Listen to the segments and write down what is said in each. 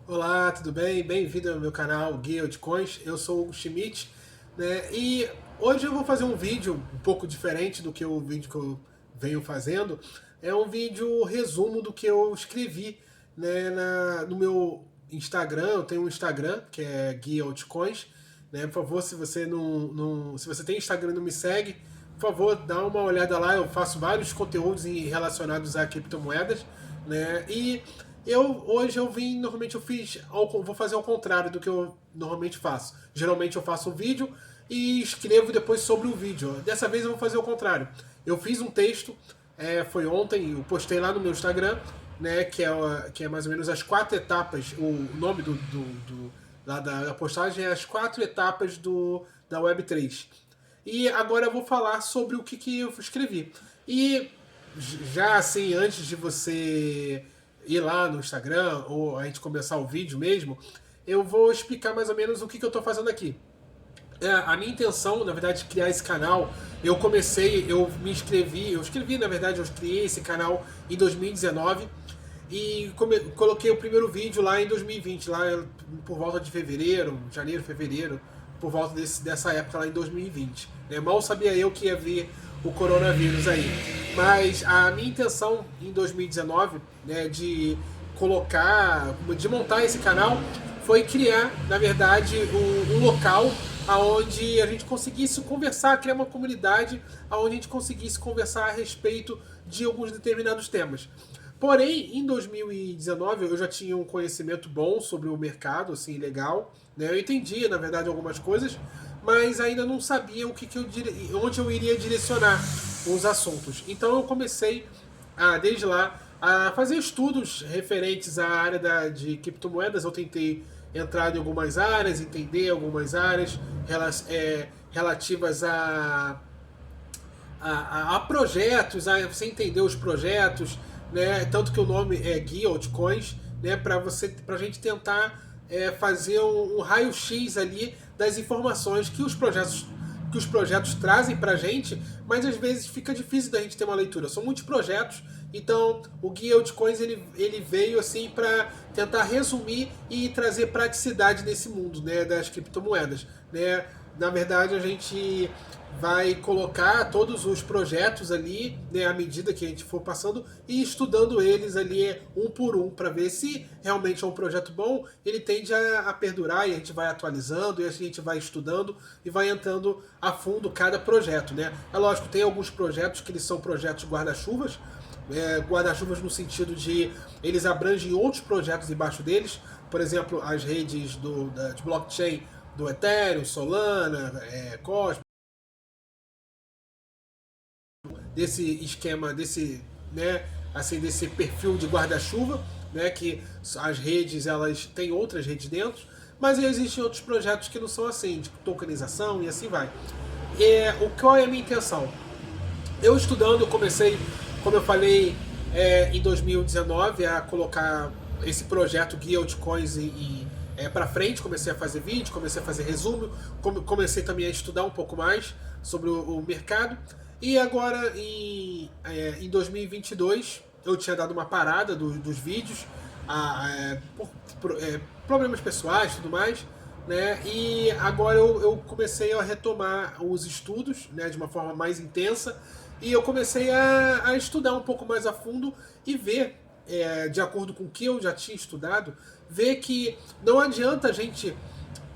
Olá, tudo bem? Bem-vindo ao meu canal Guia de Coins. Eu sou o Schmidt, né? E hoje eu vou fazer um vídeo um pouco diferente do que o vídeo que eu venho fazendo. É um vídeo resumo do que eu escrevi, né, no meu Instagram. Eu tenho um Instagram que é Guia Altcoins, né? Por favor, se você se você tem Instagram e não me segue, por favor, dá uma olhada lá. Eu faço vários conteúdos relacionados a criptomoedas, né? E hoje eu vim, normalmente eu fiz, vou fazer ao contrário do que eu normalmente faço. Geralmente eu faço um vídeo e escrevo depois sobre o vídeo. Dessa vez eu vou fazer o contrário. Eu fiz um texto, foi ontem, eu postei lá no meu Instagram, né, que é mais ou menos as 4 etapas, o nome lá da postagem é as 4 etapas da Web3. E agora eu vou falar sobre o que eu escrevi. E já assim, antes de você ir lá no Instagram ou a gente começar o vídeo mesmo, eu vou explicar mais ou menos o que eu estou fazendo aqui. A minha intenção, na verdade, de criar esse canal, eu me inscrevi, eu escrevi, na verdade, eu criei esse canal em 2019 e coloquei o primeiro vídeo lá em 2020, lá por volta de fevereiro, janeiro, fevereiro, por volta dessa época lá em 2020. Né? Mal sabia eu que ia vir o coronavírus aí. Mas a minha intenção em 2019, né, de montar esse canal, foi criar, na verdade, um local aonde a gente conseguisse conversar, criar uma comunidade aonde a gente conseguisse conversar a respeito de alguns determinados temas. Porém, em 2019 eu já tinha um conhecimento bom sobre o mercado, assim, legal. Né? Eu entendia, na verdade, algumas coisas, mas ainda não sabia onde eu iria direcionar os assuntos. Então eu comecei, desde lá, a fazer estudos referentes à área de criptomoedas. Eu tentei entrar em algumas áreas, entender algumas áreas relativas a projetos, a você entender os projetos, né? Tanto que o nome é Guia Altcoins, né? Para a gente tentar fazer um raio-x ali das informações que os projetos trazem para a gente, mas às vezes fica difícil da gente ter uma leitura. São muitos projetos, então o Guia Altcoins ele veio assim para tentar resumir e trazer praticidade nesse mundo, né, das criptomoedas, né? Na verdade, a gente vai colocar todos os projetos ali, né, à medida que a gente for passando e estudando eles ali um por um para ver se realmente é um projeto bom. Ele tende a perdurar e a gente vai atualizando e a gente vai estudando e vai entrando a fundo cada projeto, né? É lógico, tem alguns projetos que eles são projetos guarda-chuvas, guarda-chuvas no sentido de eles abrangem outros projetos embaixo deles, por exemplo, as redes de blockchain do Ethereum, Solana, Cosmos, desse esquema, né, assim, desse perfil de guarda-chuva, né, que as redes elas têm outras redes dentro, mas existem outros projetos que não são assim, de tokenização e assim vai. Qual é a minha intenção? Eu estudando, eu comecei, como eu falei, em 2019 a colocar esse projeto Guia Altcoins para frente. Comecei a fazer vídeo, comecei a fazer resumo, comecei também a estudar um pouco mais sobre o mercado. E agora, em 2022, eu tinha dado uma parada dos vídeos por problemas pessoais e tudo mais, né? E agora eu comecei a retomar os estudos, né, de uma forma mais intensa, e eu comecei a estudar um pouco mais a fundo e ver, de acordo com o que eu já tinha estudado, ver que não adianta a gente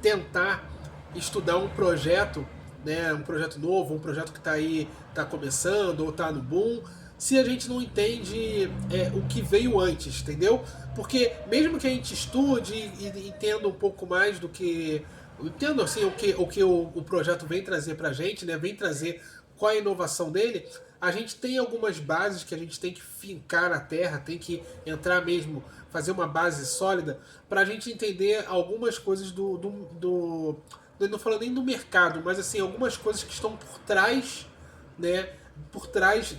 tentar estudar um projeto, né, um projeto novo, um projeto que está aí, está começando ou está no boom, se a gente não entende o que veio antes, entendeu? Porque mesmo que a gente estude e entenda um pouco mais do que entendo assim o projeto vem trazer para a gente, né? Vem trazer qual é a inovação dele. A gente tem algumas bases que a gente tem que fincar na terra, tem que entrar mesmo, fazer uma base sólida para a gente entender algumas coisas não falo nem do mercado, mas assim algumas coisas que estão por trás, né? Por trás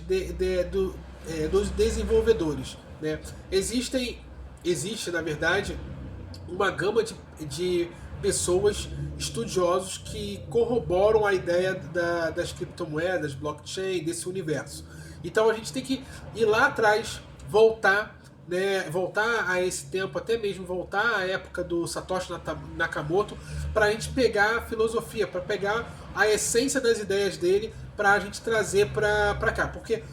dos desenvolvedores, né? Existe na verdade uma gama de pessoas, estudiosos que corroboram a ideia das criptomoedas, blockchain, desse universo. Então a gente tem que ir lá atrás, voltar né, voltar a esse tempo, até mesmo voltar à época do Satoshi Nakamoto, para a gente pegar a filosofia, para pegar a essência das ideias dele, para a gente trazer para cá. Porque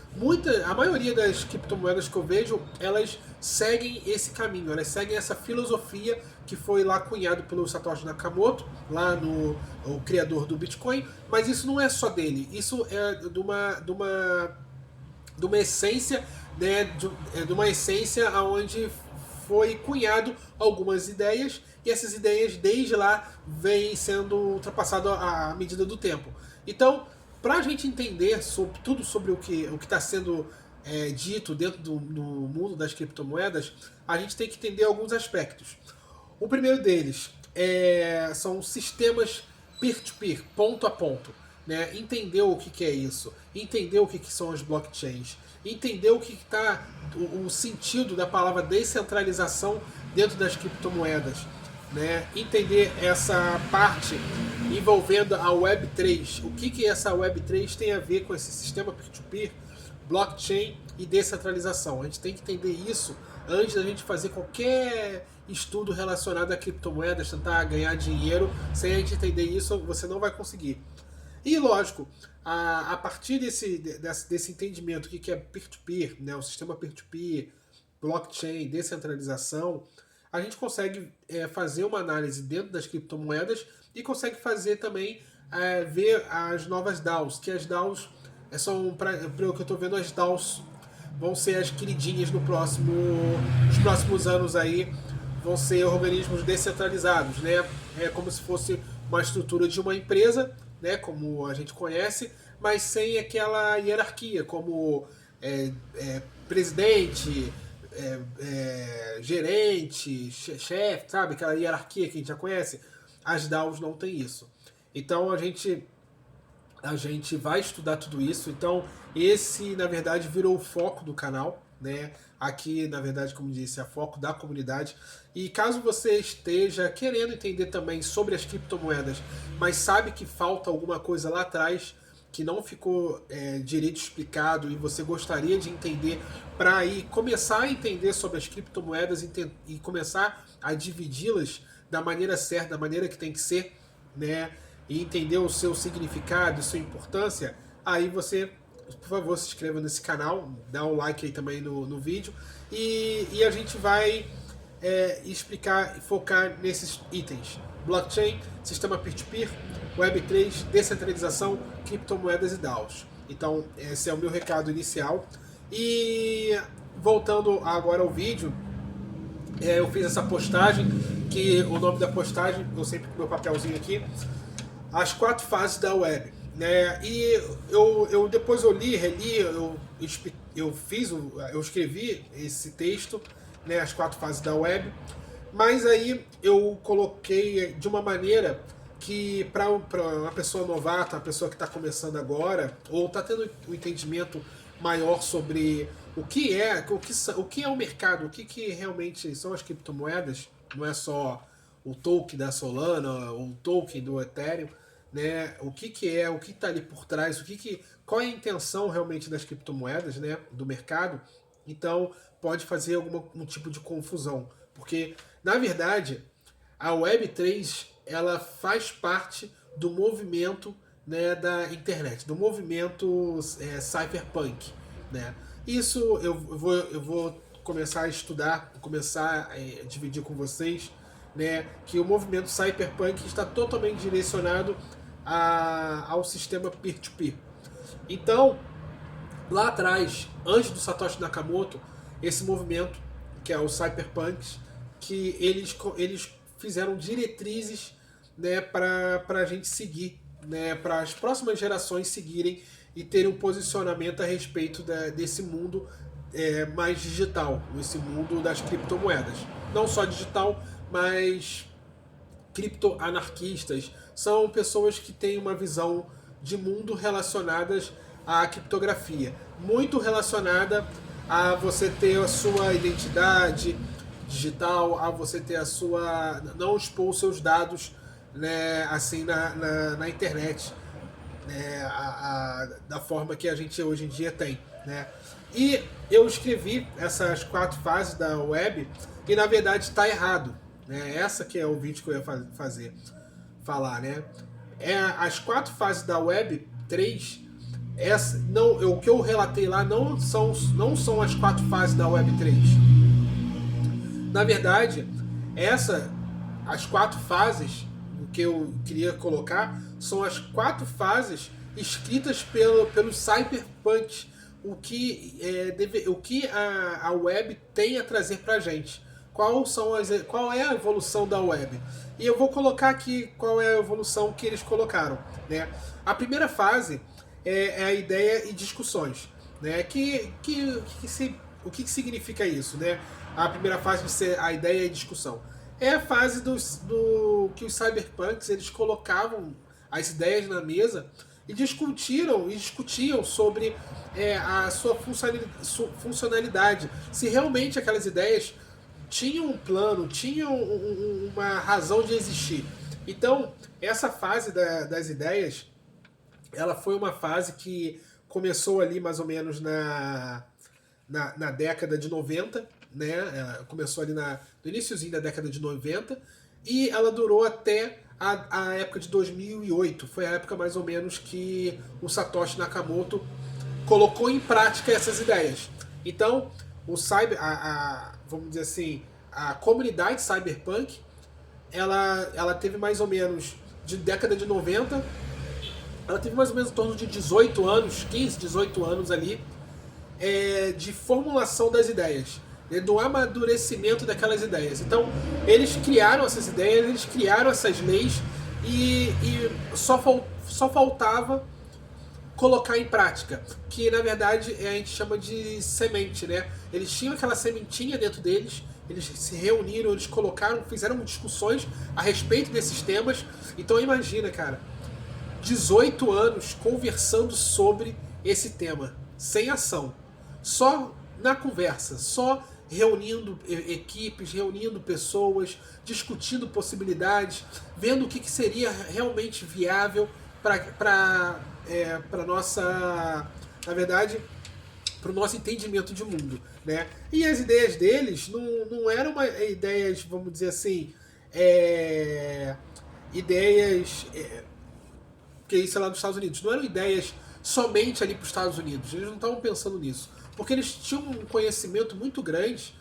a maioria das criptomoedas que eu vejo, elas seguem esse caminho, elas seguem essa filosofia que foi lá cunhado pelo Satoshi Nakamoto, lá no o criador do Bitcoin, mas isso não é só dele, isso é de uma essência, né, de uma essência onde foi cunhado algumas ideias, e essas ideias desde lá vêm sendo ultrapassadas à medida do tempo. Então, para a gente entender tudo sobre o que está sendo dito dentro do mundo das criptomoedas, a gente tem que entender alguns aspectos. O primeiro deles são sistemas peer-to-peer, ponto a ponto. Né? Entender o que é isso, entender o que são as blockchains, entender o que está o sentido da palavra descentralização dentro das criptomoedas, né? Entender essa parte envolvendo a Web3, o que essa Web3 tem a ver com esse sistema peer-to-peer, blockchain e descentralização. A gente tem que entender isso antes da gente fazer qualquer estudo relacionado a criptomoedas, tentar ganhar dinheiro. Sem a gente entender isso, você não vai conseguir. E lógico, a partir desse entendimento do que é peer-to-peer, né, o sistema peer-to-peer, blockchain, descentralização, a gente consegue fazer uma análise dentro das criptomoedas e consegue fazer também ver as novas DAOs, que as DAOs são, para o que eu estou vendo, as DAOs vão ser as queridinhas nos próximos anos aí, vão ser organismos descentralizados, né? É como se fosse uma estrutura de uma empresa, né, como a gente conhece, mas sem aquela hierarquia, como presidente, gerente, chefe, sabe? Aquela hierarquia que a gente já conhece. As DAOs não tem isso. Então a gente vai estudar tudo isso. Então esse, na verdade, virou o foco do canal, né? Aqui, na verdade, como disse, é foco da comunidade. E caso você esteja querendo entender também sobre as criptomoedas, mas sabe que falta alguma coisa lá atrás que não ficou direito explicado e você gostaria de entender para aí começar a entender sobre as criptomoedas e começar a dividi-las da maneira certa, da maneira que tem que ser, né? E entender o seu significado, sua importância, aí você, por favor, se inscreva nesse canal, dá um like aí também no vídeo e a gente vai explicar e focar nesses itens: blockchain, sistema peer-to-peer, Web3, descentralização, criptomoedas e DAOs. Então esse é o meu recado inicial. E voltando agora ao vídeo, eu fiz essa postagem, que o nome da postagem, eu sempre com meu papelzinho aqui, as 4 fases da web, né? E depois eu li, reli, eu escrevi esse texto, né? As 4 fases da web, mas aí eu coloquei de uma maneira que para uma pessoa novata, uma pessoa que está começando agora, ou está tendo um entendimento maior sobre o que é o mercado, o que realmente são as criptomoedas, não é só o token da Solana, o token do Ethereum, né? O que é, o que está ali por trás, qual é a intenção realmente das criptomoedas, né? Do mercado. Então pode fazer algum tipo de confusão, porque na verdade a Web3 ela faz parte do movimento, né, da internet, do movimento cypherpunk, né? Isso eu vou começar a estudar, começar a dividir com vocês, né, que o movimento cypherpunk está totalmente direcionado ao sistema peer-to-peer. Então, lá atrás, antes do Satoshi Nakamoto, esse movimento, que é o cypherpunks, que eles fizeram diretrizes, né, para a gente seguir, né, para as próximas gerações seguirem e terem um posicionamento a respeito desse mundo mais digital, esse mundo das criptomoedas. Não só digital, mas criptoanarquistas. São pessoas que têm uma visão de mundo relacionadas à criptografia, muito relacionada a você ter a sua identidade digital, a você ter a sua, não expor os seus dados, né, assim na internet, né, da forma que a gente hoje em dia tem. né? E eu escrevi essas 4 fases da web e na verdade está errado, né? Essa que é o vídeo que eu ia falar, né? As 4 fases da web 3, o que eu relatei lá não são as 4 fases da web 3. Na verdade, as 4 fases que eu queria colocar são as 4 fases escritas pelos cyberpunks, o que a web tem a trazer para a gente. Qual é a evolução da web? E eu vou colocar aqui qual é a evolução que eles colocaram, né? A primeira fase é a ideia e discussões, né? O que significa isso, né? A primeira fase de ser a ideia e discussão é a fase que os cyberpunks eles colocavam as ideias na mesa e discutiam sobre a sua funcionalidade, se realmente aquelas ideias tinham um plano, tinham uma razão de existir. Então, essa fase das ideias, ela foi uma fase que começou ali mais ou menos na década de 90, né? Ela começou ali no iniciozinho da década de 90 e ela durou até a época de 2008. Foi a época mais ou menos que o Satoshi Nakamoto colocou em prática essas ideias. Então, vamos dizer assim, a comunidade cyberpunk, ela teve mais ou menos, de década de 90, ela teve mais ou menos em torno de 18 anos, 15, 18 anos ali, de formulação das ideias, do amadurecimento daquelas ideias. Então, eles criaram essas ideias, eles criaram essas leis e só faltava colocar em prática, que na verdade a gente chama de semente, né? Eles tinham aquela sementinha dentro deles, eles se reuniram, eles fizeram discussões a respeito desses temas. Então imagina, cara, 18 anos conversando sobre esse tema, sem ação, só na conversa, só reunindo equipes, reunindo pessoas, discutindo possibilidades, vendo o que seria realmente viável para nossa, na verdade, para o nosso entendimento de mundo, né? E as ideias deles não eram ideias, vamos dizer assim, ideias que isso é lá dos Estados Unidos. Não eram ideias somente ali para os Estados Unidos. Eles não estavam pensando nisso. Porque eles tinham um conhecimento muito grande,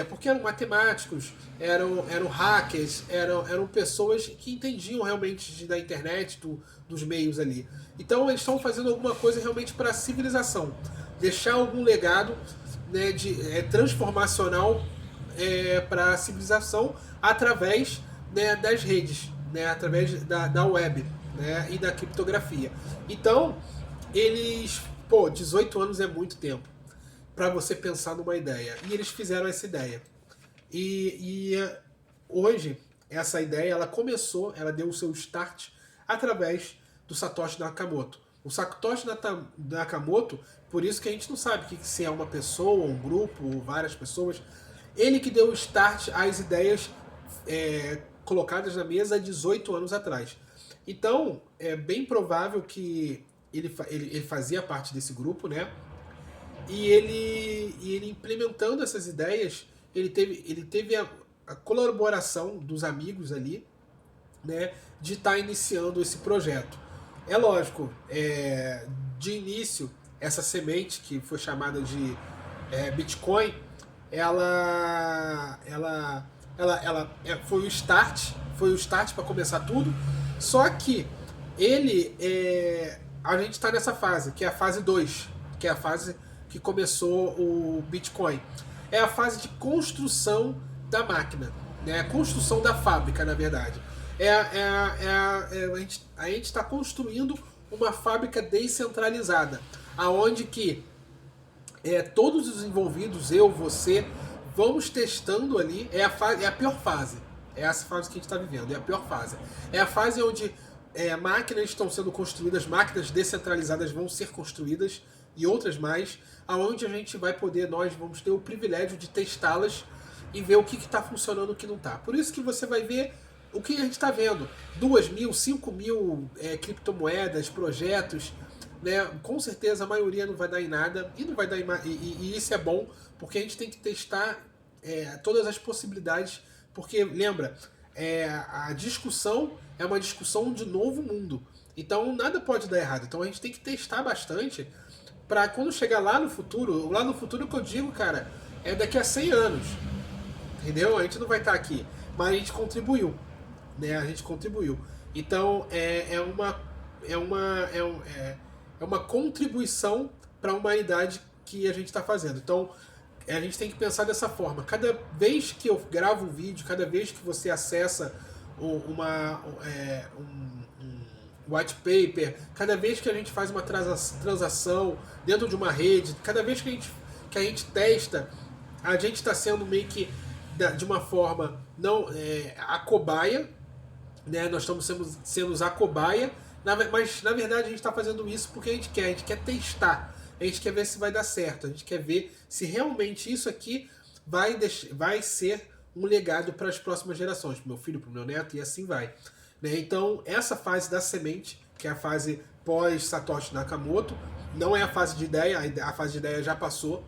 porque eram matemáticos, eram hackers, eram pessoas que entendiam realmente da internet, dos meios ali. Então eles estão fazendo alguma coisa realmente para a civilização. Deixar algum legado, né, transformacional para a civilização através, né, das redes, né, através da web, né, e da criptografia. Então, 18 anos é muito tempo para você pensar numa ideia. E eles fizeram essa ideia. E hoje, essa ideia, ela deu o seu start através do Satoshi Nakamoto. O Satoshi Nakamoto, por isso que a gente não sabe se é uma pessoa, um grupo, ou várias pessoas, ele que deu o start às ideias colocadas na mesa há 18 anos atrás. Então, é bem provável que ele fazia parte desse grupo, né? E ele implementando essas ideias, ele teve a colaboração dos amigos ali, né, de estar iniciando esse projeto. É lógico, de início, essa semente que foi chamada de Bitcoin, ela foi o start para começar tudo. Só que a gente está nessa fase, que é a fase 2, que é a fase que começou o Bitcoin. É a fase de construção da máquina, né? A construção da fábrica, na verdade. A gente está construindo uma fábrica descentralizada, aonde que todos os envolvidos, eu, você, vamos testando ali. É a pior fase. É essa fase que a gente está vivendo, é a pior fase. É a fase onde máquinas estão sendo construídas, máquinas descentralizadas vão ser construídas e outras mais, aonde a gente nós vamos ter o privilégio de testá-las e ver o que está funcionando e o que não está. Por isso que você vai ver o que a gente está vendo. 2.000, 5.000 criptomoedas, projetos né? Com certeza a maioria não vai dar em nada, e não vai dar e isso é bom, porque a gente tem que testar todas as possibilidades, porque lembra, a discussão é uma discussão de novo mundo. Então nada pode dar errado. Então a gente tem que testar bastante para quando chegar lá no futuro que eu digo, cara, é daqui a 100 anos. Entendeu? A gente não vai estar aqui, mas a gente contribuiu, né? A gente contribuiu. Então é uma contribuição para a humanidade que a gente está fazendo. Então a gente tem que pensar dessa forma. Cada vez que eu gravo um vídeo, cada vez que você acessa um white paper, cada vez que a gente faz uma transação dentro de uma rede, cada vez que a gente testa, a gente está sendo meio que de uma forma não a cobaia, né? Nós estamos sendo a cobaia, mas na verdade a gente está fazendo isso porque a gente quer testar, a gente quer ver se vai dar certo, a gente quer ver se realmente isso aqui vai ser um legado para as próximas gerações, para o meu filho, para o meu neto, e assim vai. Né? Então, essa fase da semente, que é a fase pós-Satoshi Nakamoto, não é a fase de ideia, a fase de ideia já passou,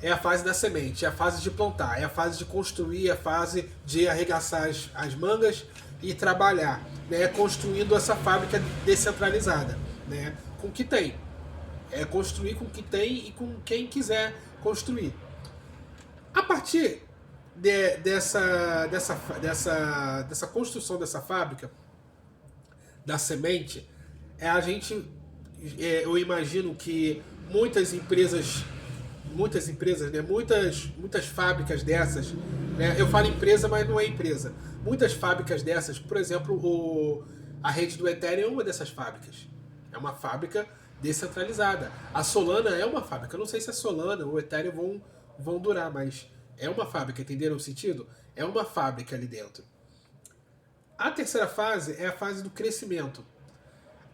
é a fase da semente, é a fase de plantar, é a fase de construir, é a fase de arregaçar as mangas e trabalhar, né? Construindo essa fábrica descentralizada, né? Com o que tem. É construir com o que tem e com quem quiser construir. A partir dessa construção dessa fábrica, da semente, eu imagino que muitas empresas, né, muitas fábricas dessas, né, eu falo empresa, mas não é empresa, muitas fábricas dessas, por exemplo, a rede do Ethereum é uma dessas fábricas, é uma fábrica descentralizada. A Solana é uma fábrica, eu não sei se a Solana ou o Ethereum vão durar, mas é uma fábrica, entenderam o sentido? É uma fábrica ali dentro. A terceira fase é a fase do crescimento.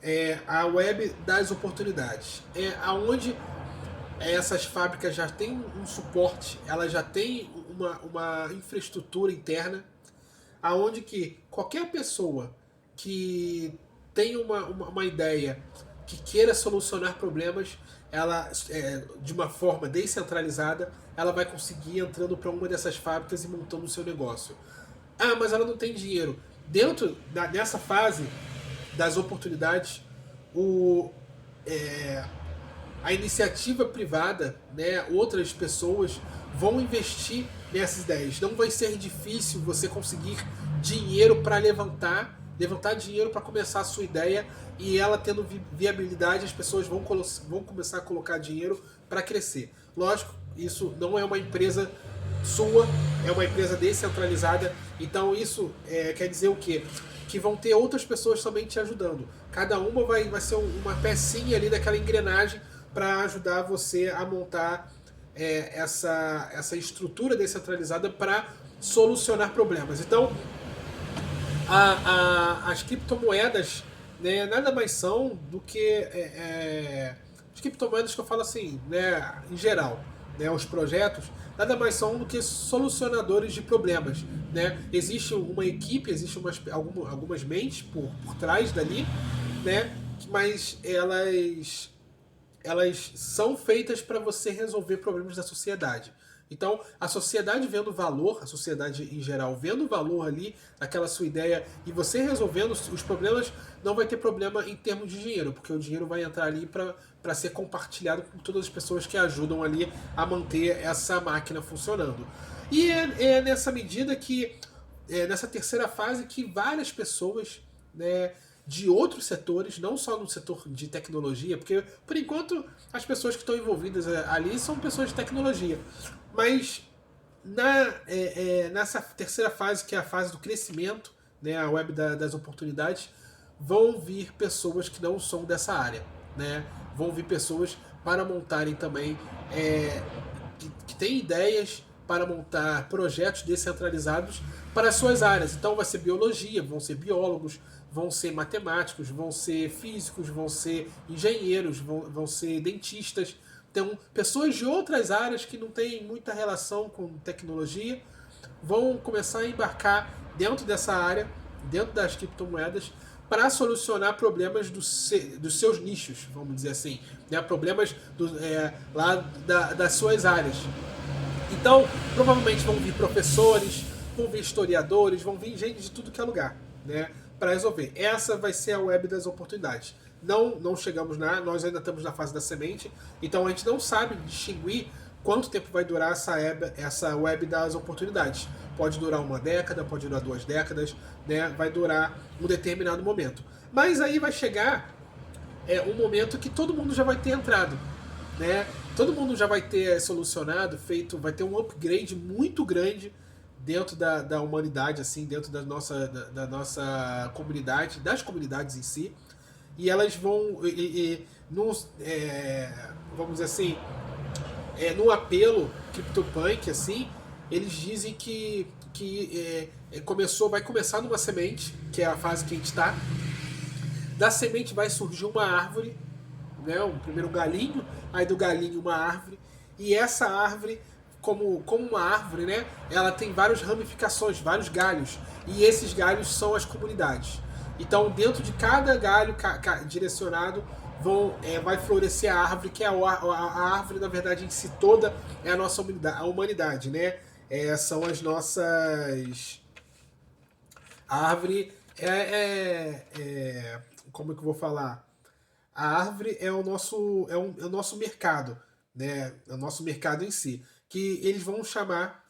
É a web das oportunidades. É aonde essas fábricas já têm um suporte, elas já têm uma infraestrutura interna, aonde que qualquer pessoa que tem uma ideia, que queira solucionar problemas, ela de uma forma descentralizada, ela vai conseguir entrando para uma dessas fábricas e montando o seu negócio. Ah, mas ela não tem dinheiro. Dessa fase das oportunidades, a iniciativa privada, né, outras pessoas vão investir nessas ideias. Não vai ser difícil você conseguir dinheiro para levantar dinheiro para começar a sua ideia, e ela tendo viabilidade, as pessoas vão começar a colocar dinheiro para crescer. Lógico, isso não é uma empresa sua, é uma empresa descentralizada, então isso quer dizer o quê? Que vão ter outras pessoas também te ajudando. Cada uma vai ser uma pecinha ali daquela engrenagem para ajudar você a montar essa estrutura descentralizada para solucionar problemas. Então, as criptomoedas, né, nada mais são do que as criptomoedas que eu falo assim, né, em geral, né, os projetos nada mais são do que solucionadores de problemas, né? Existe uma equipe, existem algumas mentes por trás dali, né, mas elas são feitas para você resolver problemas da sociedade. Então, a sociedade vendo valor, a sociedade em geral vendo valor ali naquela sua ideia, e você resolvendo os problemas, não vai ter problema em termos de dinheiro, porque o dinheiro vai entrar ali para ser compartilhado com todas as pessoas que ajudam ali a manter essa máquina funcionando. E é nessa medida que, nessa terceira fase, que várias pessoas, né, de outros setores, não só no setor de tecnologia, porque por enquanto as pessoas que estão envolvidas ali são pessoas de tecnologia, mas nessa terceira fase, que é a fase do crescimento, né, a web das oportunidades, vão vir pessoas que não são dessa área, né? Vão vir pessoas para montarem também, que têm ideias para montar projetos descentralizados para as suas áreas. Então vai ser biologia, vão ser biólogos, vão ser matemáticos, vão ser físicos, vão ser engenheiros, vão ser dentistas. Então, pessoas de outras áreas que não têm muita relação com tecnologia vão começar a embarcar dentro dessa área, dentro das criptomoedas, para solucionar problemas dos seus nichos, vamos dizer assim, né? Problemas lá das suas áreas. Então, provavelmente vão vir professores, vão vir historiadores, vão vir gente de tudo que é lugar, né, para resolver. Essa vai ser a web das oportunidades. Não chegamos nós ainda estamos na fase da semente, então a gente não sabe distinguir quanto tempo vai durar essa web das oportunidades. Pode durar 1 década, pode durar 2 décadas, né, vai durar um determinado momento. Mas aí vai chegar um momento que todo mundo já vai ter entrado, né? Todo mundo já vai ter solucionado, vai ter um upgrade muito grande dentro da humanidade, assim, dentro da nossa comunidade, das comunidades em si, e elas vão, vamos dizer assim, no apelo CryptoPunk, assim, eles dizem que vai começar numa semente, que é a fase que a gente está. Da semente vai surgir uma árvore, né? Primeiro um galinho, aí do galinho uma árvore, e essa árvore, como uma árvore, né? Ela tem várias ramificações, vários galhos, e esses galhos são as comunidades. Então, dentro de cada galho direcionado, vai florescer a árvore, que é a árvore, na verdade, em si toda é a nossa humanidade, né? São as nossas... A árvore como é que eu vou falar? A árvore é o nosso mercado, né? É o nosso mercado em si, que eles vão chamar,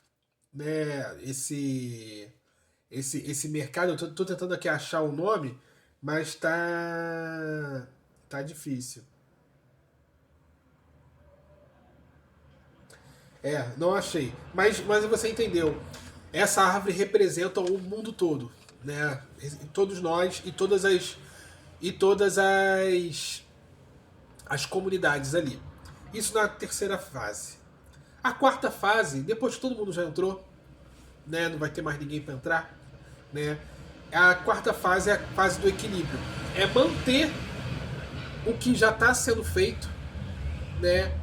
né, esse mercado. Eu tô tentando aqui achar o nome, mas tá difícil. Não achei. Mas você entendeu. Essa árvore representa o mundo todo, né? Todos nós e todas as comunidades ali. Isso na terceira fase. A quarta fase, depois que todo mundo já entrou, né? Não vai ter mais ninguém para entrar, né? A quarta fase é a fase do equilíbrio. É manter o que já está sendo feito, né?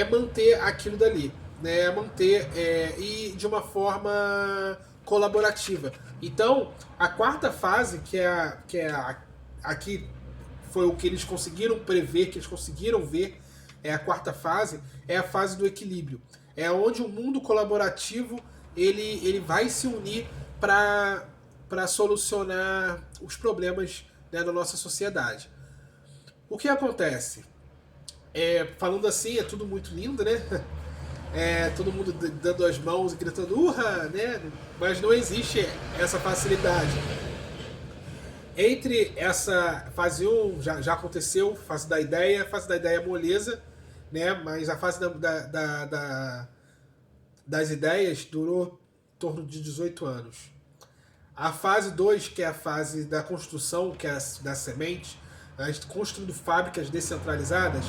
Manter aquilo dali, né? Manter e de uma forma colaborativa. Então, a quarta fase, aqui foi o que eles conseguiram prever, que eles conseguiram ver, a quarta fase, é a fase do equilíbrio. É onde o mundo colaborativo ele vai se unir para solucionar os problemas, né, da nossa sociedade. O que acontece? Falando assim, é tudo muito lindo, né? Todo mundo dando as mãos e gritando urra, né? Mas não existe essa facilidade. Entre essa fase 1 já aconteceu, fase da ideia é moleza, né? Mas a fase das ideias durou em torno de 18 anos. A fase 2, que é a fase da construção, que é da semente, a gente construindo fábricas descentralizadas,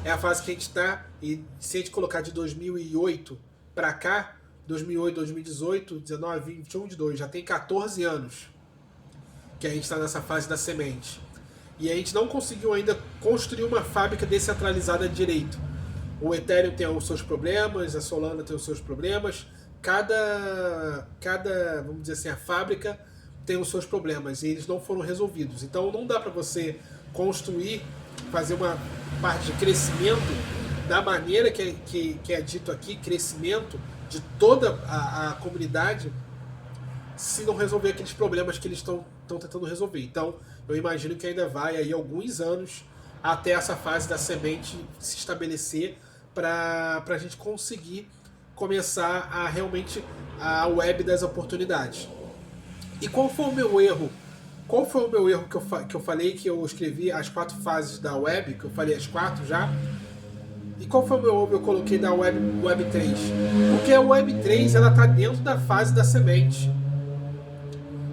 é a fase que a gente está, e se a gente colocar de 2008 para cá, 2008, 2018, 19, 20, 21, 22, já tem 14 anos que a gente está nessa fase da semente. E a gente não conseguiu ainda construir uma fábrica descentralizada direito. O Ethereum tem os seus problemas, a Solana tem os seus problemas, cada vamos dizer assim, a fábrica tem os seus problemas e eles não foram resolvidos. Então não dá para você construir, fazer uma parte de crescimento da maneira que é dito aqui, crescimento de toda a comunidade, se não resolver aqueles problemas que eles estão tentando resolver. Então eu imagino que ainda vai aí alguns anos até essa fase da semente se estabelecer para a gente conseguir começar a realmente a web das oportunidades. E qual foi o meu erro? Qual foi o meu erro que eu falei, que eu escrevi as 4 fases da web, que eu falei as 4 já? E qual foi o meu erro que eu coloquei da web 3? Porque a web 3 ela está dentro da fase da semente.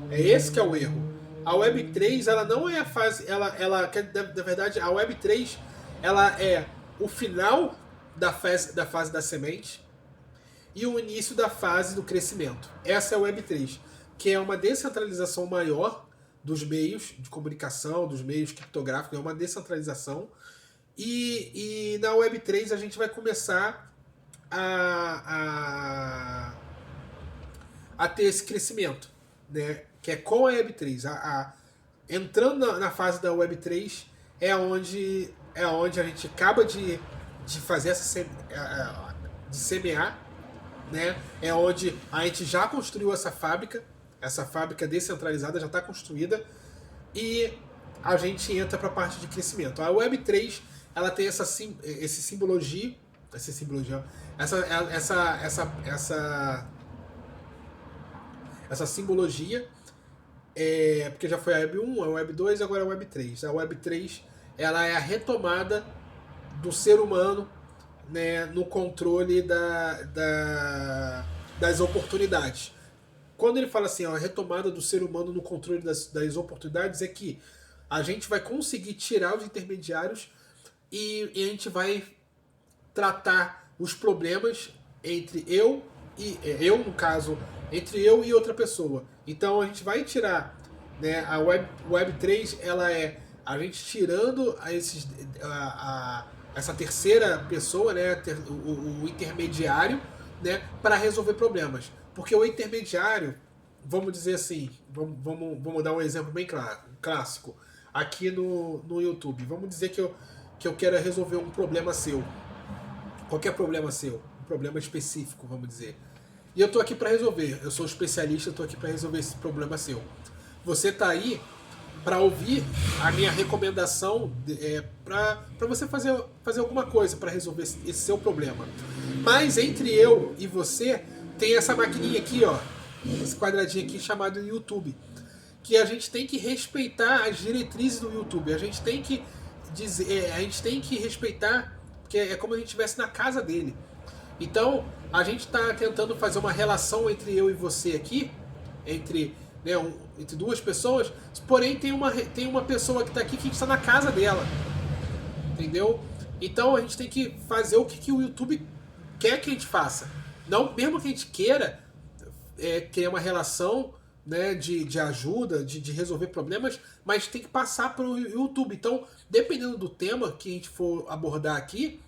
É esse que é o erro. A web 3 ela não é a fase, na verdade a web 3 ela é o final da fase da semente e o início da fase do crescimento. Essa é a web 3, que é uma descentralização maior dos meios de comunicação, dos meios criptográficos, é uma descentralização. E na web 3 a gente vai começar a ter esse crescimento, né? Que é com a web 3. entrando na fase da Web3 é onde a gente acaba de fazer de semear, né? É onde a gente já construiu essa fábrica descentralizada já está construída e a gente entra para a parte de crescimento. A Web3 ela tem essa simbologia, essa simbologia, porque já foi a Web 1, a Web 2, agora a Web 3. A Web 3 ela é a retomada do ser humano, né, no controle das oportunidades. Quando ele fala assim, ó, a retomada do ser humano no controle das oportunidades, é que a gente vai conseguir tirar os intermediários e a gente vai tratar os problemas entre no caso, entre eu e outra pessoa. Então a gente vai tirar, né, a Web 3, ela é a gente tirando essa terceira pessoa, né, o intermediário, né, para resolver problemas. Porque o intermediário, vamos dizer assim, vamos dar um exemplo bem clássico, aqui no YouTube. Vamos dizer que eu quero resolver um problema seu. Qualquer problema seu, um problema específico, vamos dizer. E eu estou aqui para resolver. Eu sou especialista, eu estou aqui para resolver esse problema seu. Você está aí para ouvir a minha recomendação para você fazer alguma coisa para resolver esse seu problema. Mas entre eu e você tem essa maquininha aqui, ó, esse quadradinho aqui chamado YouTube, que a gente tem que respeitar as diretrizes do YouTube. A gente tem que respeitar, porque é como se a gente estivesse na casa dele. Então a gente está tentando fazer uma relação entre eu e você aqui, entre duas pessoas, porém tem uma pessoa que está aqui que a gente está na casa dela, entendeu? Então a gente tem que fazer o que o YouTube quer que a gente faça. Não, mesmo que a gente queira criar uma relação, né, de ajuda, de resolver problemas, mas tem que passar pelo YouTube. Então, dependendo do tema que a gente for abordar aqui,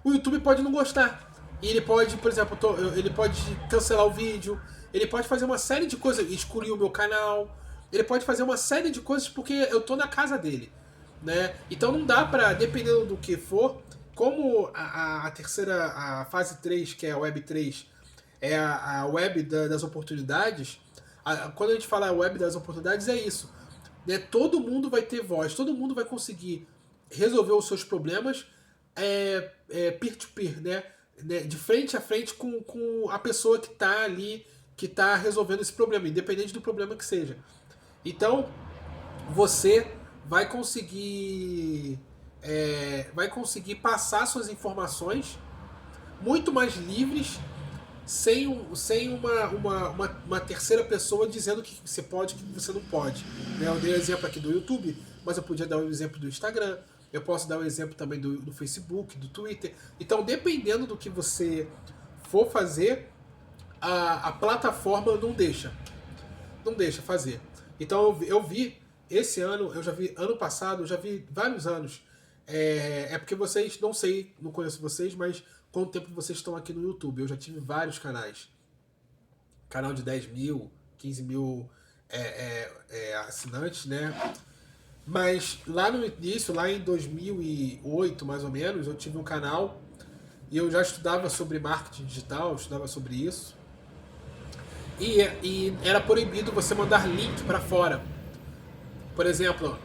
o YouTube pode não gostar. E ele pode, por exemplo, ele pode cancelar o vídeo, ele pode fazer uma série de coisas, excluir o meu canal, ele pode fazer uma série de coisas porque eu tô na casa dele, né? Então não dá pra, dependendo do que for, como a fase 3, que é a Web 3, é a web das oportunidades, quando a gente fala web das oportunidades é isso, né? Todo mundo vai ter voz, todo mundo vai conseguir resolver os seus problemas peer-to-peer, né? De frente a frente com a pessoa que está ali, que está resolvendo esse problema, independente do problema que seja. Então, você vai conseguir passar suas informações muito mais livres, sem uma terceira pessoa dizendo o que você pode e o que você não pode. Eu dei o exemplo aqui do YouTube, mas eu podia dar o exemplo do Instagram, eu posso dar o exemplo também do Facebook, do Twitter. Então, dependendo do que você for fazer, a plataforma não deixa fazer. Então eu vi esse ano, eu já vi ano passado, eu já vi vários anos. Porque vocês, não conheço vocês, mas quanto tempo vocês estão aqui no YouTube? Eu já tive vários canais. Canal de 10 mil, 15 mil assinantes, né? Mas lá no início, lá em 2008 mais ou menos, eu tive um canal e eu já estudava sobre marketing digital, estudava sobre isso. E era proibido você mandar link para fora. Por exemplo,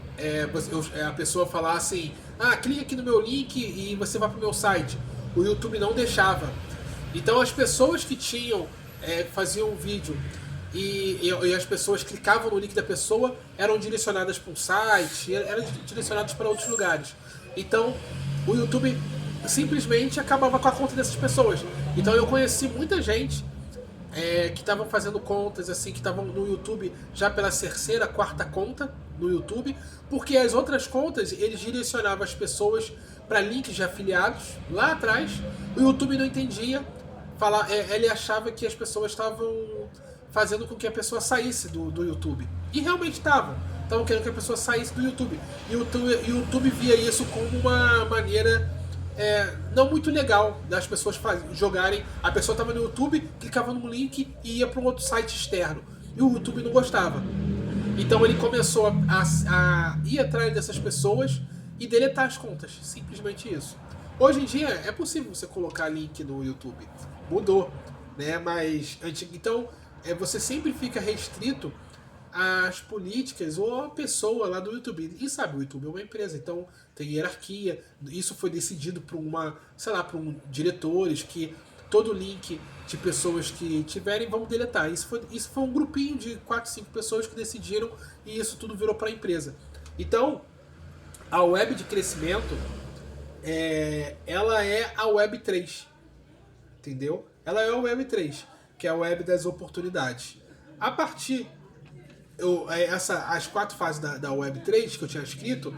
a pessoa falar assim, clique aqui no meu link e você vai para o meu site. O YouTube não deixava. Então as pessoas que faziam um vídeo e as pessoas clicavam no link da pessoa, eram direcionadas para um site, eram direcionadas para outros lugares. Então o YouTube simplesmente acabava com a conta dessas pessoas. Então eu conheci muita gente que estavam fazendo contas assim, que estavam no YouTube já pela terceira, quarta conta no YouTube, porque as outras contas eles direcionavam as pessoas para links de afiliados lá atrás. O YouTube não entendia, ele achava que as pessoas estavam fazendo com que a pessoa saísse do YouTube, e realmente estavam querendo que a pessoa saísse do YouTube. E o YouTube via isso como uma maneira não muito legal das pessoas jogarem. A pessoa estava no YouTube, clicava num link e ia para um outro site externo. E o YouTube não gostava. Então ele começou a ir atrás dessas pessoas e deletar as contas. Simplesmente isso. Hoje em dia é possível você colocar link no YouTube. Mudou, né? Mas então você sempre fica restrito às políticas ou à pessoa lá do YouTube. E sabe, o YouTube é uma empresa, então tem hierarquia. Isso foi decidido por sei lá, por diretores que todo link de pessoas que tiverem vão deletar. Isso foi um grupinho de 4, 5 pessoas que decidiram e isso tudo virou para a empresa. Então, a web de crescimento, ela é a web 3, entendeu? Ela é a web 3, que é a web das oportunidades. A partir as 4 fases da web 3 que eu tinha escrito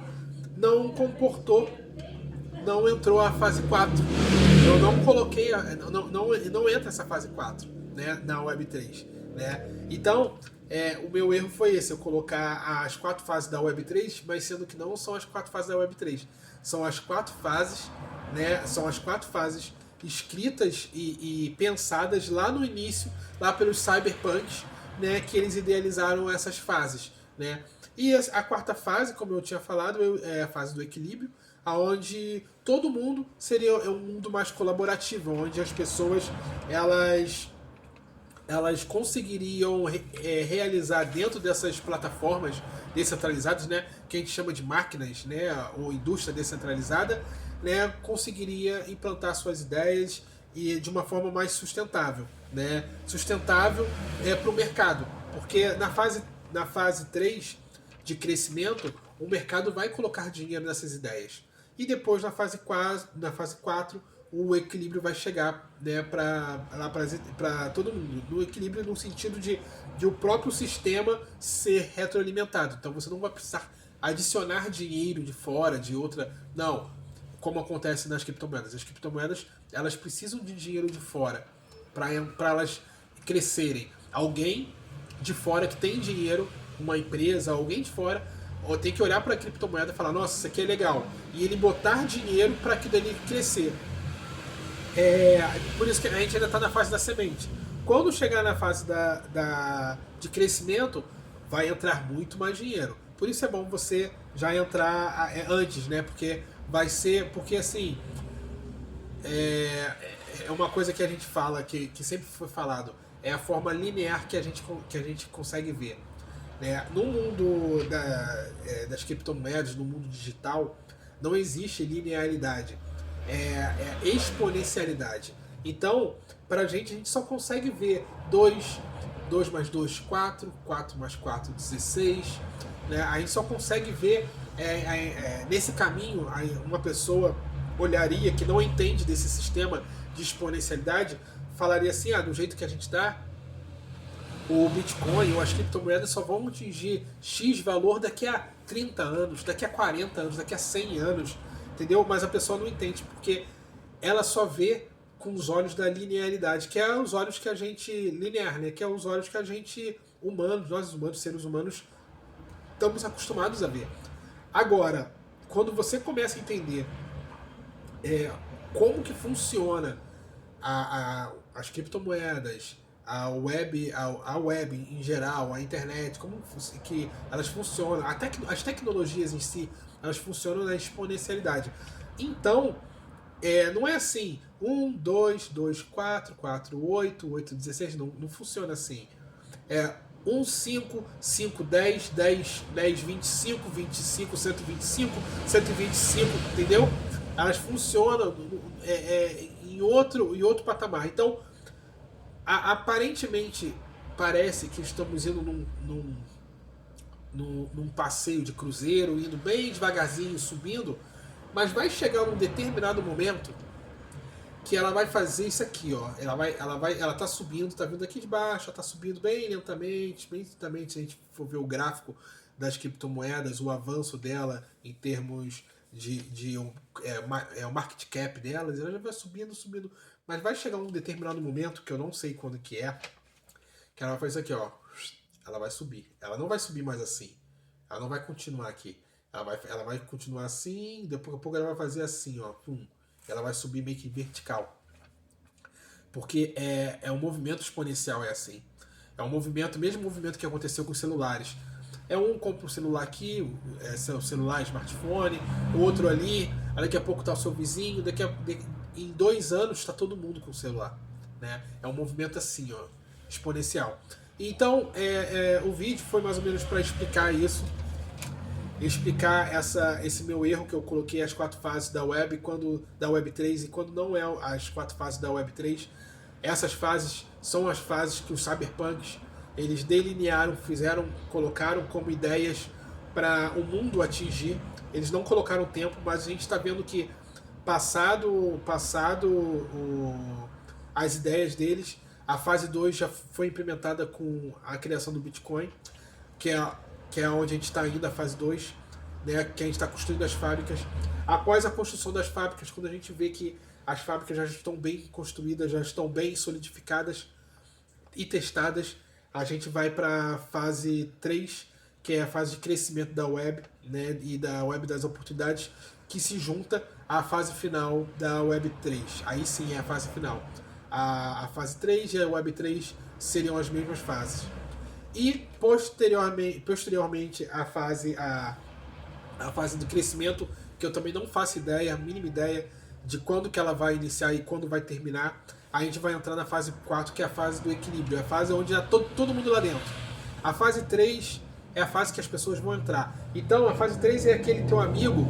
não comportou, não entrou a fase 4. Eu não coloquei, não entra essa fase 4, né, na web 3, né? Então, o meu erro foi esse, eu colocar as 4 fases da web 3, mas sendo que não são as 4 fases da web 3. São as 4 fases, né? São as 4 fases escritas e pensadas lá no início, lá pelos cyberpunks, né, que eles idealizaram essas fases, né? E a quarta fase, como eu tinha falado, é a fase do equilíbrio, aonde todo mundo seria um mundo mais colaborativo, onde as pessoas elas conseguiriam realizar dentro dessas plataformas descentralizadas, né, que a gente chama de máquinas, né, ou indústria descentralizada, né, conseguiria implantar suas ideias e de uma forma mais sustentável, né, sustentável para o mercado, porque na fase 3 de crescimento, o mercado vai colocar dinheiro nessas ideias. E depois na fase 4 o equilíbrio vai chegar, né, para todo mundo. No equilíbrio no sentido de o próprio sistema ser retroalimentado. Então você não vai precisar adicionar dinheiro de fora, de outra. Não. Como acontece nas criptomoedas. As criptomoedas elas precisam de dinheiro de fora para elas crescerem. Alguém de fora que tem dinheiro, uma empresa, alguém de fora, tem que olhar para a criptomoeda e falar: nossa, isso aqui é legal. E ele botar dinheiro para aquilo ali crescer. Por isso que a gente ainda está na fase da semente. Quando chegar na fase de crescimento, vai entrar muito mais dinheiro. Por isso é bom você já entrar antes, né? Porque assim, é uma coisa que a gente fala, que sempre foi falado, é a forma linear que a gente consegue ver. Né? No mundo das criptomoedas, no mundo digital, não existe linearidade, é exponencialidade. Então, para a gente só consegue ver 2 mais 2, 4, 4 mais 4, 16. Né? A gente só consegue ver nesse caminho. Uma pessoa olharia que não entende desse sistema de exponencialidade, falaria assim: do jeito que a gente está, o Bitcoin ou as criptomoedas só vão atingir X valor daqui a 30 anos, daqui a 40 anos, daqui a 100 anos, entendeu? Mas a pessoa não entende, porque ela só vê com os olhos da linearidade, que é os olhos que a gente, linear, né? Que é os olhos que a gente, nós humanos, seres humanos, estamos acostumados a ver. Agora, quando você começa a entender como que funciona as criptomoedas, a web em geral, a internet, como que elas funcionam, as tecnologias em si, elas funcionam na exponencialidade. Então, não é assim, 1, 2, 2, 4, 4, 8, 8, 16, não funciona assim. 1, 5, 5, 10, 10, 10, 25, 25, 125, 125, entendeu? Elas funcionam em outro patamar. Então, aparentemente, parece que estamos indo num passeio de cruzeiro, indo bem devagarzinho, subindo, mas vai chegar um determinado momento que ela vai fazer isso aqui, ó. Ela tá subindo, tá vindo aqui de baixo, ela tá subindo bem lentamente, se a gente for ver o gráfico das criptomoedas, o avanço dela em termos o market cap delas, ela já vai subindo, mas vai chegar um determinado momento, que eu não sei quando que ela vai fazer isso aqui, ó. Ela vai subir. Ela não vai subir mais assim. Ela não vai continuar aqui. Ela vai continuar assim, daqui a pouco ela vai fazer assim, ó. Pum. Ela vai subir meio que vertical. Porque um movimento exponencial, é assim. É um movimento, mesmo movimento que aconteceu com os celulares. É um compra um celular aqui, seu celular, smartphone, o outro ali, aí daqui a pouco tá o seu vizinho, em 2 anos está todo mundo com o celular. Né? É um movimento assim, ó, exponencial. Então, o vídeo foi mais ou menos para explicar isso, explicar esse meu erro que eu coloquei as 4 fases da Web 3 e quando não é as 4 fases da Web 3. Essas fases são as fases que os cyberpunks eles delinearam, colocaram como ideias para o mundo atingir. Eles não colocaram tempo, mas a gente está vendo que passado as ideias deles, a fase 2 já foi implementada com a criação do Bitcoin, que é onde a gente está ainda, a fase 2, né, que a gente está construindo as fábricas. Após a construção das fábricas, quando a gente vê que as fábricas já estão bem construídas, já estão bem solidificadas e testadas, a gente vai para a fase 3, que é a fase de crescimento da web, né, e da web das oportunidades, que se junta à fase final da Web 3. Aí sim é a fase final. A fase 3 e a Web 3 seriam as mesmas fases. E posteriormente a fase do crescimento, que eu também não faço ideia, a mínima ideia de quando que ela vai iniciar e quando vai terminar. A gente vai entrar na fase 4, que é a fase do equilíbrio, é a fase onde já todo mundo lá dentro. A fase 3 é a fase que as pessoas vão entrar. Então a fase 3 é aquele teu amigo.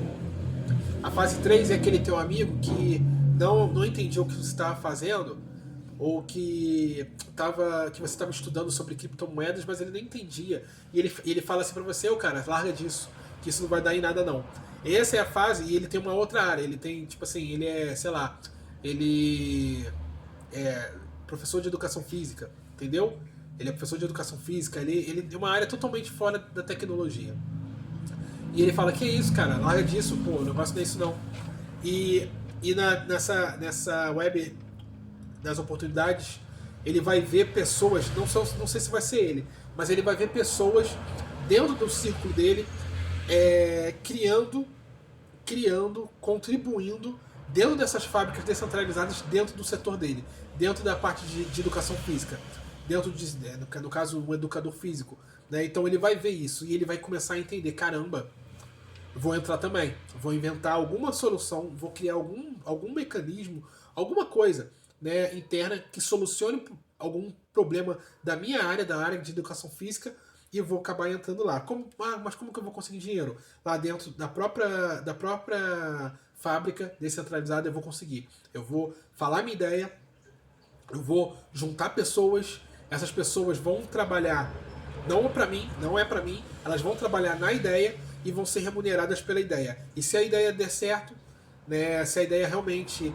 A fase 3 é aquele teu amigo que não entendia o que você estava fazendo, ou que você estava estudando sobre criptomoedas, mas ele nem entendia. E ele fala assim pra você, cara, larga disso, que isso não vai dar em nada não. Essa é a fase, e ele tem uma outra área, ele tem, tipo assim, ele é, sei lá, ele é professor de educação física, entendeu? Ele é professor de educação física, ele tem uma área totalmente fora da tecnologia. E ele fala, que isso, cara, larga disso, pô, o negócio não é isso não. E nessa web das oportunidades, ele vai ver pessoas, não sei se vai ser ele, mas ele vai ver pessoas dentro do círculo dele, criando, contribuindo dentro dessas fábricas descentralizadas, dentro do setor dele, dentro da parte de educação física, no caso, um educador físico. Né? Então ele vai ver isso e ele vai começar a entender, caramba, vou entrar também, vou inventar alguma solução, vou criar algum mecanismo, alguma coisa, né, interna que solucione algum problema da minha área, da área de educação física, e eu vou acabar entrando lá. Mas como que eu vou conseguir dinheiro? Lá dentro da própria fábrica descentralizada eu vou conseguir. Eu vou falar minha ideia, eu vou juntar pessoas, essas pessoas vão trabalhar, não é pra mim, elas vão trabalhar na ideia e vão ser remuneradas pela ideia. E se a ideia der certo, né, se a ideia realmente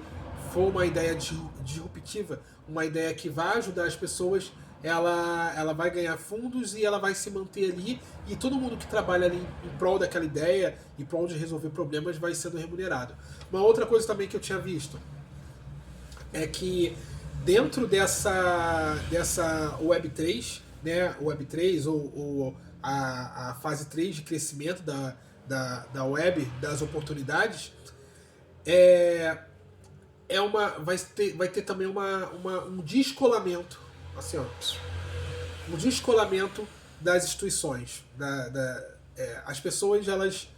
for uma ideia disruptiva, uma ideia que vai ajudar as pessoas, ela vai ganhar fundos e ela vai se manter ali, e todo mundo que trabalha ali em prol daquela ideia, em prol de resolver problemas, vai sendo remunerado. Uma outra coisa também que eu tinha visto é que dentro dessa Web3, né, Web 3 ou a fase 3 de crescimento da web, das oportunidades, vai ter também um descolamento, assim, ó, um descolamento das instituições. As pessoas elas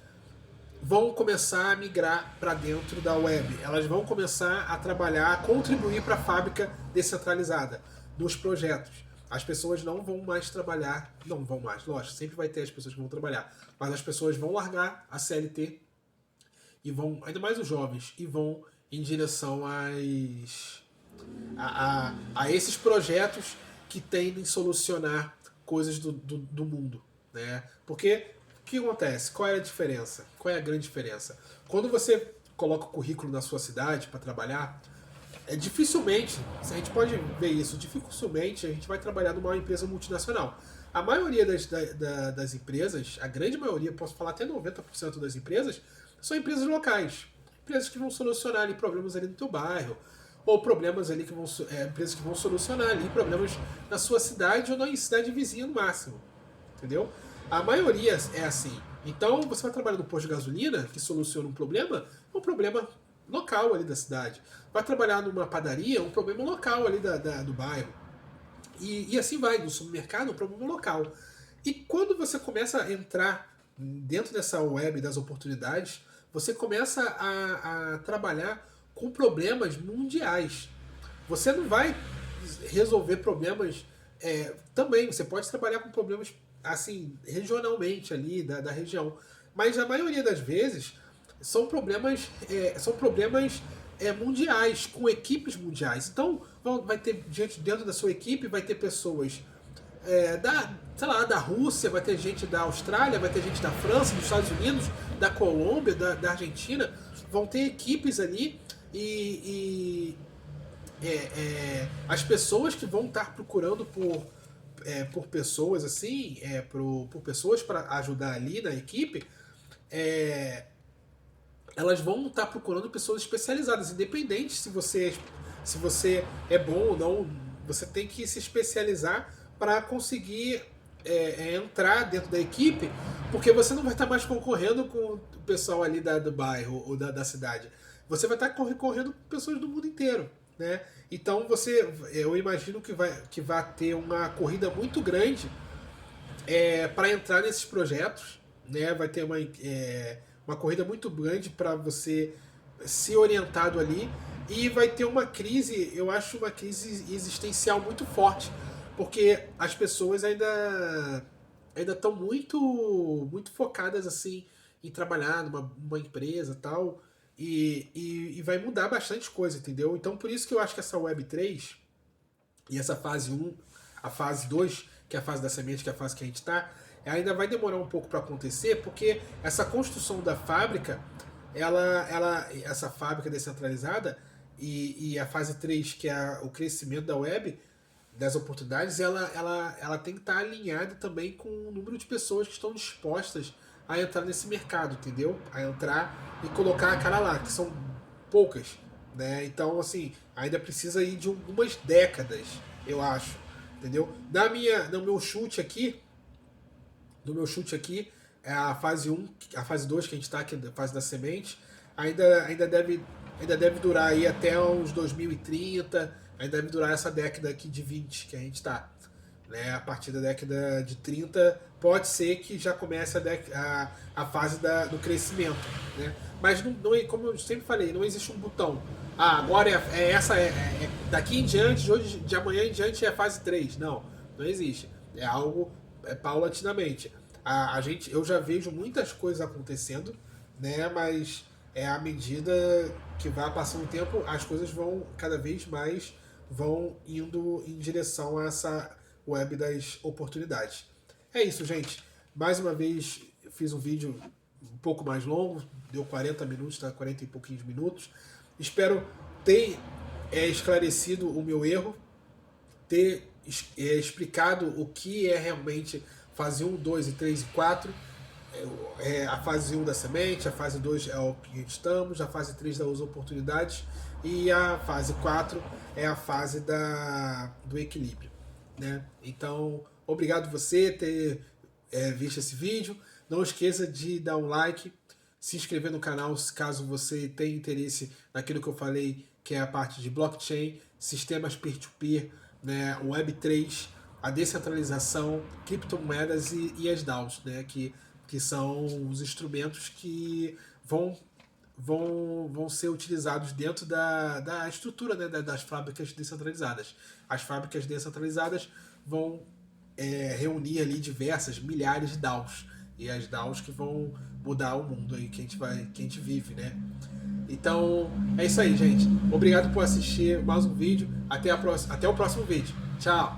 vão começar a migrar para dentro da web, elas vão começar a trabalhar, a contribuir para a fábrica descentralizada, dos projetos. As pessoas não vão mais trabalhar, não vão mais, lógico, sempre vai ter as pessoas que vão trabalhar, mas as pessoas vão largar a CLT e vão, ainda mais os jovens, e vão em direção a esses projetos que tendem a solucionar coisas do mundo. Né? Porque o que acontece? Qual é a diferença? Qual é a grande diferença? Quando você coloca o currículo na sua cidade para trabalhar, dificilmente, a gente pode ver isso, dificilmente a gente vai trabalhar numa empresa multinacional. A maioria das empresas, a grande maioria, posso falar até 90% das empresas, são empresas locais. Empresas que vão solucionar ali problemas ali no teu bairro, ou problemas ali empresas que vão solucionar ali problemas na sua cidade ou na cidade vizinha no máximo. Entendeu? A maioria é assim. Então, você vai trabalhar no posto de gasolina, que soluciona um problema local ali da cidade. Vai trabalhar numa padaria, um problema local ali do bairro. E assim vai, no supermercado, um problema local. E quando você começa a entrar dentro dessa web das oportunidades, você começa a trabalhar com problemas mundiais. Você não vai resolver problemas também, você pode trabalhar com problemas assim, regionalmente ali, da região. Mas a maioria das vezes são problemas mundiais, com equipes mundiais. Então, vai ter dentro da sua equipe, vai ter pessoas sei lá, da Rússia, vai ter gente da Austrália, vai ter gente da França, dos Estados Unidos, da Colômbia, da Argentina. Vão ter equipes ali e as pessoas que vão estar procurando por pessoas assim, por pessoas para ajudar ali na equipe, elas vão estar procurando pessoas especializadas, independente se você é bom ou não, você tem que se especializar para conseguir entrar dentro da equipe, porque você não vai estar mais concorrendo com o pessoal ali do bairro ou da cidade. Você vai estar concorrendo com pessoas do mundo inteiro, né? Então eu imagino que vai ter uma corrida muito grande para entrar nesses projetos, né? Vai ter uma corrida muito grande para você ser orientado ali, e vai ter uma crise, eu acho uma crise existencial muito forte, porque as pessoas ainda estão muito focadas assim em trabalhar numa empresa tal, e vai mudar bastante coisa, entendeu? Então por isso que eu acho que essa Web 3 e essa fase 1, a fase 2, que é a fase da semente, que é a fase que a gente está, ainda vai demorar um pouco para acontecer, porque essa construção da fábrica, essa fábrica descentralizada, e a fase 3, que é o crescimento da web, das oportunidades, ela tem que estar alinhada também com o número de pessoas que estão dispostas a entrar nesse mercado, entendeu? A entrar e colocar a cara lá, que são poucas, né? Então, assim, ainda precisa ir de algumas décadas, eu acho, entendeu? No meu chute aqui, é a fase 1, a fase 2 que a gente está aqui, a fase da semente, ainda deve durar aí até uns 2030, ainda deve durar essa década aqui de 20 que a gente está. Né? A partir da década de 30, pode ser que já comece a fase do crescimento. Né? Mas, como eu sempre falei, não existe um botão. Agora daqui em diante, de amanhã em diante é a fase 3. Não existe. É algo paulatinamente. Eu já vejo muitas coisas acontecendo, né? Mas à medida que vai passando o tempo, as coisas vão cada vez mais indo em direção a essa web das oportunidades. É isso, gente. Mais uma vez fiz um vídeo um pouco mais longo, deu 40 minutos, tá? 40 e pouquinhos minutos. Espero ter esclarecido o meu erro, ter explicado o que é realmente fase 1, 2, 3 e 4. A fase 1 da semente, a fase 2 é o que estamos, a fase 3 das oportunidades, e a fase 4 é a fase do equilíbrio. Né? Então, obrigado você ter visto esse vídeo. Não esqueça de dar um like, se inscrever no canal caso você tenha interesse naquilo que eu falei, que é a parte de blockchain, sistemas peer-to-peer, né, Web3, a descentralização, criptomoedas e as DAOs, né, que são os instrumentos que vão ser utilizados dentro da estrutura, né, das fábricas descentralizadas. As fábricas descentralizadas vão reunir ali milhares de DAOs, e as DAOs que vão mudar o mundo aí que a gente vive, né? Então é isso aí, gente. Obrigado por assistir mais um vídeo. Até o próximo vídeo. Tchau!